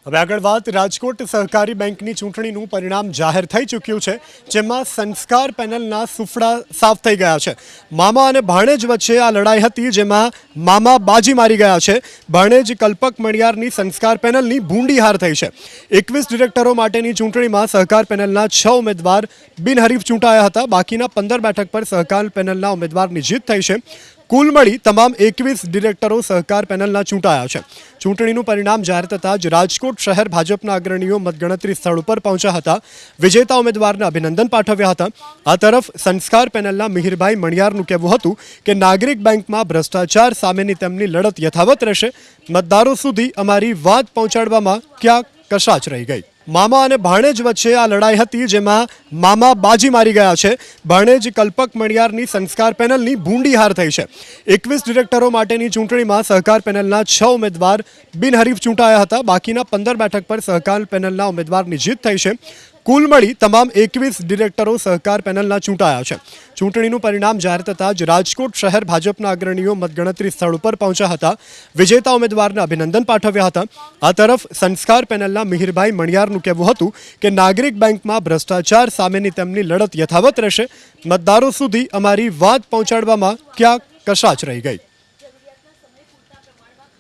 હવે આગળ વાત રાજકોટ સહકારી બેંકની ચૂંટણીનું પરિણામ જાહેર થઈ ચૂક્યું છે, જેમાં સંસ્કાર પેનલના સુફડા સાફ થઈ ગયા છે। મામા અને ભાણેજ વચ્ચે આ લડાઈ હતી, જેમાં મામા બાજી મારી ગયા છે। ભાણેજ કલ્પક મણિયારની સંસ્કાર પેનલની ભૂંડી હાર થઈ છે। 21 ડિરેક્ટરો માટેની ચૂંટણીમાં સહકાર પેનલના 6 ઉમેદવાર બિનહરીફ ચૂંટાયા હતા। બાકીના 15 બેઠક પર સહકાર પેનલના ઉમેદવારની જીત થઈ છે। કુલ મળી તમામ 21 ડિરેક્ટરો સહકાર પેનલના ચૂંટાયા છે। ચૂંટણીનું પરિણામ જાહેર થતાં જ રાજકોટ શહેર ભાજપના અગ્રણીઓ મતગણતરી સ્થળ ઉપર પહોંચ્યા હતા। વિજેતા ઉમેદવારને અભિનંદન પાઠવ્યા હતા। આ તરફ સંસ્કાર પેનલના મિહિરભાઈ મણિયારનું કહેવું હતું કે નાગરિક બેંકમાં ભ્રષ્ટાચાર સામેની તેમની લડત યથાવત રહેશે। મતદારો સુધી અમારી વાત પહોંચાડવામાં ક્યાંક કશાચ રહી ગઈ। મામા અને ભાણેજ વચ્ચે આ લડાઈ હતી, જેમાં મામા બાજી મારી ગયા છે। ભાણેજ કલ્પક મણિયારની સંસ્કાર પેનલની ભૂંડી હાર થઈ છે। 21 ડિરેક્ટરો માટેની ચૂંટણીમાં સહકાર પેનલના 6 ઉમેદવાર બિનહરીફ ચૂંટાયા હતા। બાકીના 15 બેઠક પર સહકાર પેનલના ઉમેદવારની જીત થઈ છે। કુલ મળી તમામ 21 ડિરેક્ટરો સહકાર પેનલના ચૂંટાયા છે। ચૂંટણીનું પરિણામ જાહેર થતાં જ રાજકોટ શહેર ભાજપના અગ્રણીઓ મતગણતરી સ્થળ ઉપર પહોંચ્યા હતા। વિજેતા ઉમેદવારને અભિનંદન પાઠવ્યા હતા। આ તરફ સંસ્કાર પેનલના મિહિરભાઈ મણિયારનું કહેવું હતું કે નાગરિક બેંકમાં ભ્રષ્ટાચાર સામેની તેમની લડત યથાવત રહેશે। મતદારો સુધી અમારી વાત પહોંચાડવામાં ક્યાંક કશાચ રહી ગઈ।